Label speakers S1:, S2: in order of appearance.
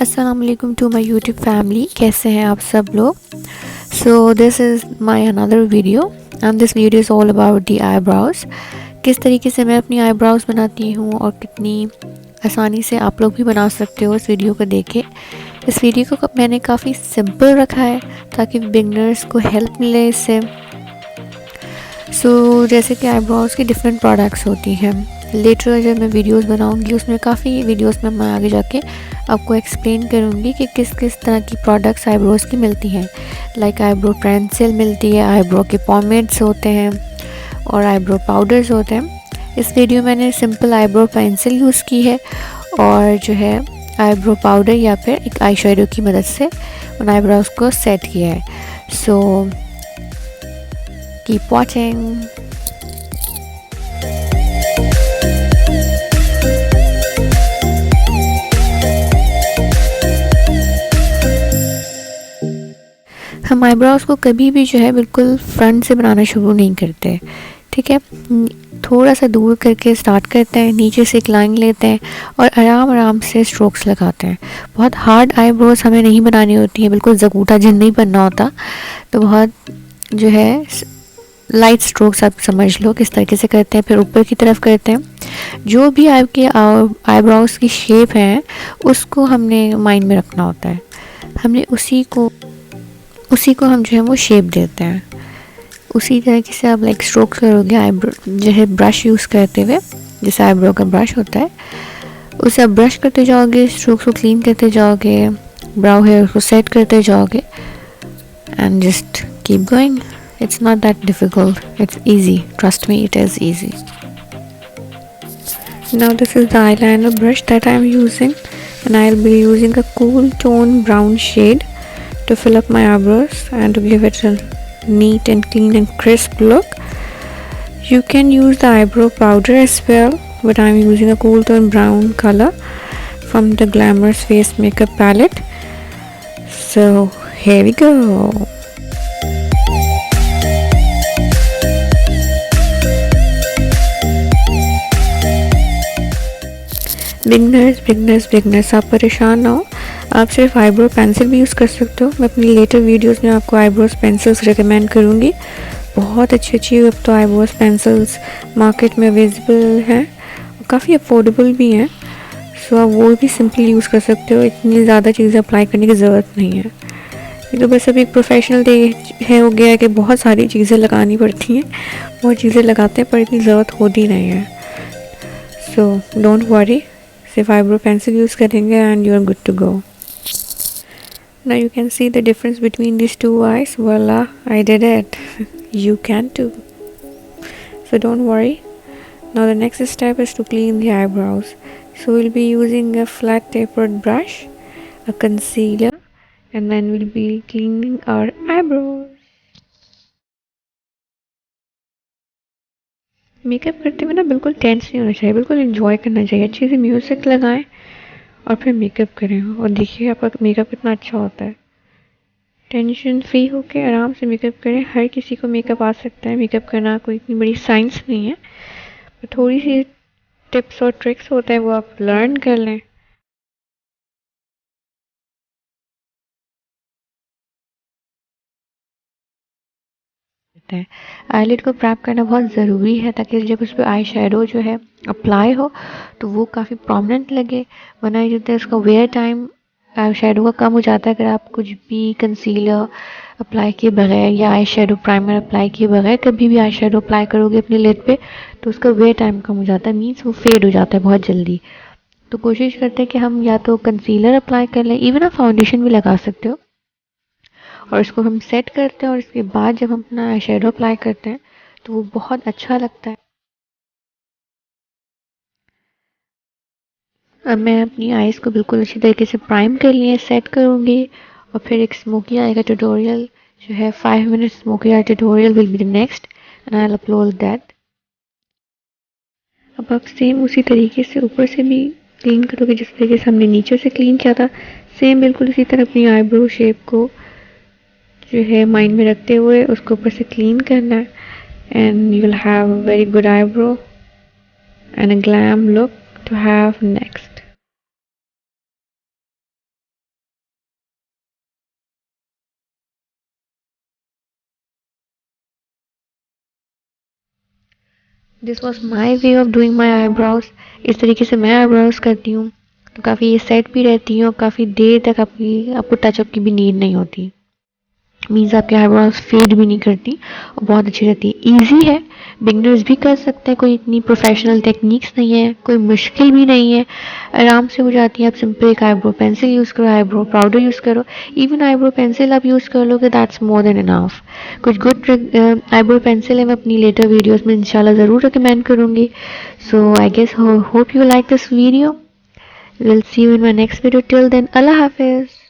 S1: अस्सलाम वालेकुम to my YouTube family. कैसे हैं आप सब लोग? So this is my another video and this video is all about the eyebrows. किस तरीके से मैं अपनी आईब्रोज़ बनाती हूँ और कितनी आसानी से आप लोग भी बना सकते हो इस वीडियो को देख के। इस वीडियो को मैंने काफ़ी सिंपल रखा है ताकि बिगनर्स को हेल्प मिले इससे। जैसे कि आईब्रोज़ की डिफरेंट प्रोडक्ट्स होती हैं। लेटर जब मैं वीडियोस बनाऊंगी उसमें काफ़ी वीडियोस में मैं आगे जाके आपको एक्सप्लेन करूंगी कि किस किस तरह की प्रोडक्ट्स आईब्रोज़ की मिलती हैं। लाइक आईब्रो पेंसिल मिलती है, आईब्रो के पॉमेड्स होते हैं और आईब्रो पाउडर्स होते हैं। इस वीडियो मैंने सिंपल आईब्रो पेंसिल यूज़ की है और जो है आईब्रो पाउडर या फिर एक आई शेडो की मदद से उन आईब्रोज़ को सेट किया है। So keep watching. हम आईब्रोज़ को कभी भी जो है बिल्कुल फ्रंट से बनाना शुरू नहीं करते, ठीक है। थोड़ा सा दूर करके स्टार्ट करते हैं, नीचे से एक लाइन लेते हैं और आराम आराम से स्ट्रोक्स लगाते हैं। बहुत हार्ड आईब्रोज़ हमें नहीं बनानी होती है, बिल्कुल जगूटा जिन नहीं बनना होता। तो बहुत जो है लाइट स्ट्रोक्स आप समझ लो किस तरीके से करते हैं। फिर ऊपर की तरफ करते हैं। जो भी आपके आईब्रोज़ की शेप है उसको हमने माइंड में रखना होता है। हमने उसी को हम जो है वो शेप देते हैं। उसी तरीके से आप लाइक स्ट्रोक्स करोगे आईब्रो जो है ब्रश यूज़ करते हुए, जैसे आईब्रो का ब्रश होता है उसे आप ब्रश करते जाओगे, स्ट्रोक्स को क्लीन करते जाओगे, ब्राउ हेयर को सेट करते जाओगे and just keep going. It's not that difficult, it's easy, trust me, it is easy. Now this is the eyeliner brush that I am using and I will be using a cool tone brown shade to fill up my eyebrows and to give it a neat and clean and crisp look. You can use the eyebrow powder as well, but I am using a cool tone brown color from the Glamorous Face Makeup palette. So here we go. Beginners आप परेशान ना हो, आप सिर्फ eyebrow pencil भी use कर सकते हो। मैं अपनी लेटर वीडियोस में आपको आईब्रोज पेंसिल्स रिकमेंड करूँगी। बहुत अच्छी अब तो आईब्रोज पेंसिल्स मार्केट में अवेलेबल हैं और काफ़ी अफोर्डेबल भी हैं। सो आप वो भी सिंपली यूज़ कर सकते हो, इतनी ज़्यादा चीज़ें अप्लाई करने की ज़रूरत नहीं है। ये तो बस अभी एक प्रोफेशनल है हो गया है कि बहुत सारी चीज़ें लगानी पड़ती हैं, बहुत चीज़ें लगाते हैं पर इतनी ज़रूरत होती नहीं है। सो डोंट वरी, सिर्फ आईब्रो पेंसिल यूज़ करेंगे and you are good to go. Now you can see the difference between this two eyes. Voila, I did it. You can too. So don't worry. Now the next step is to clean the eyebrows. So we'll be using a flat tapered brush, a concealer, and then we'll be cleaning our eyebrows. Makeup करते हुए ना बिल्कुल tense नहीं होना चाहिए, बिल्कुल enjoy करना चाहिए। अच्छे से म्यूज़िक लगाएं और फिर मेकअप करें और देखिए आपका मेकअप कितना अच्छा होता है। टेंशन फ्री होके आराम से मेकअप करें। हर किसी को मेकअप आ सकता है, मेकअप करना कोई इतनी बड़ी साइंस नहीं है। पर थोड़ी सी टिप्स और ट्रिक्स होते हैं वो आप लर्न कर लें। आईलिड को प्रैप करना बहुत ज़रूरी है ताकि जब उस पर आई शेडो जो है अप्लाई हो तो वो काफ़ी प्रोमिनेंट लगे। वरना जो है उसका वेयर टाइम आई शेडो का कम हो जाता है। अगर आप कुछ भी कंसीलर अप्लाई किए बगैर या आई शेडो प्राइमर अप्लाई किए बगैर कभी भी आई शेडो अप्लाई करोगे अपनी लिड पे तो उसका वेयर टाइम कम हो जाता है, मीन्स वो फेड हो जाता है बहुत जल्दी। तो कोशिश करते हैं कि हम या तो कंसीलर अप्लाई कर लें, इवन आप फाउंडेशन भी लगा सकते हो और इसको हम सेट करते हैं और इसके बाद जब हम अपना आई शेडो अप्लाई करते हैं तो वो बहुत अच्छा लगता है। अब मैं अपनी आईज़ को बिल्कुल अच्छी तरीके से प्राइम कर लिए सेट करूँगी और फिर एक स्मोकी आई का ट्यूटोरियल जो है 5 minute smoky I tutorial will be the next and I will upload that. अब आप सेम उसी तरीके से ऊपर से भी क्लीन करोगे जिस तरीके से हमने नीचे से क्लीन किया था। सेम बिल्कुल इसी तरह अपनी आईब्रो शेप को जो है माइंड में रखते हुए उसको ऊपर से क्लीन करना है and you will have a very good eyebrow and a glam look to have next. This was my way of doing my eyebrows. इस तरीके से मैं आईब्रोज करती हूँ, तो काफ़ी ये सेट भी रहती हैं और काफ़ी देर तक आपको टचअप की भी नीड नहीं होती। मीन्स आपके आईब्रोज फेड भी नहीं करती और बहुत अच्छी रहती है। ईजी है, बिगनर्स भी कर सकते हैं, कोई इतनी प्रोफेशनल टेक्निक्स नहीं है, कोई मुश्किल भी नहीं है, आराम से हो जाती है। आप सिंपल एक आईब्रो पेंसिल यूज़ करो, आईब्रो पाउडर यूज़ करो, इवन आईब्रो पेंसिल आप यूज़ कर लोगे, दैट्स मोर देन इनफ। कुछ गुड आईब्रो पेंसिल है, मैं अपनी लेटर वीडियोज़ में इंशाल्लाह ज़रूर रिकमेंड करूँगी। So I guess hope you like this video. Will see you in my next video. Till then, अल्लाह हाफिज़।